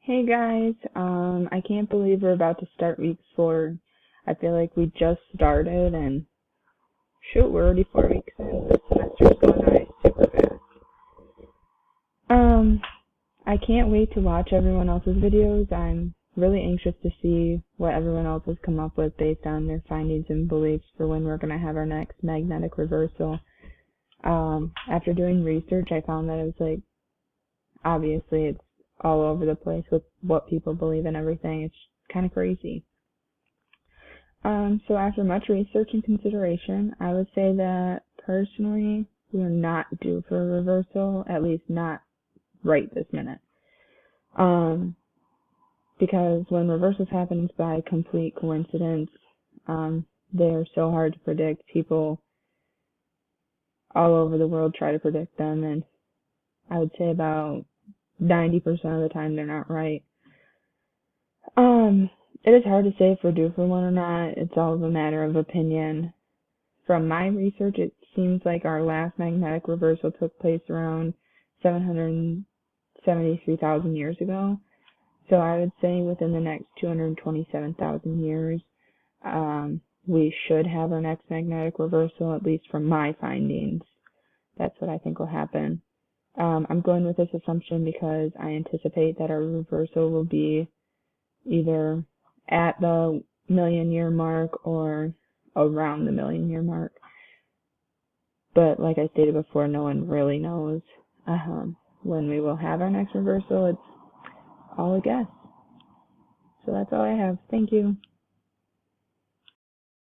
Hey guys, I can't believe we're about to start week 4. I feel like we just started and shoot, we're already 4 weeks in. This semester's going by super fast. Um, I can't wait to watch everyone else's videos. I'm really anxious to see what everyone else has come up with based on their findings and beliefs for when we're going to have our next magnetic reversal. After doing research, I found that it was like, obviously it's all over the place with what people believe and everything. It's kind of crazy. So after much research and consideration, I would say that personally, we are not due for a reversal, at least not right this minute. Because when reversals happen by complete coincidence, they're so hard to predict. People all over the world try to predict them, and I would say about 90% of the time they're not right. It is hard to say if we're due for one or not. It's all a matter of opinion. From my research, it seems like our last magnetic reversal took place around 773,000 years ago. So I would say within the next 227,000 years, we should have our next magnetic reversal, at least from my findings. That's what I think will happen. I'm going with this assumption because I anticipate that our reversal will be either at the million-year mark or around the million-year mark. But like I stated before, no one really knows when we will have our next reversal. It's all a guess. So that's all I have. Thank you.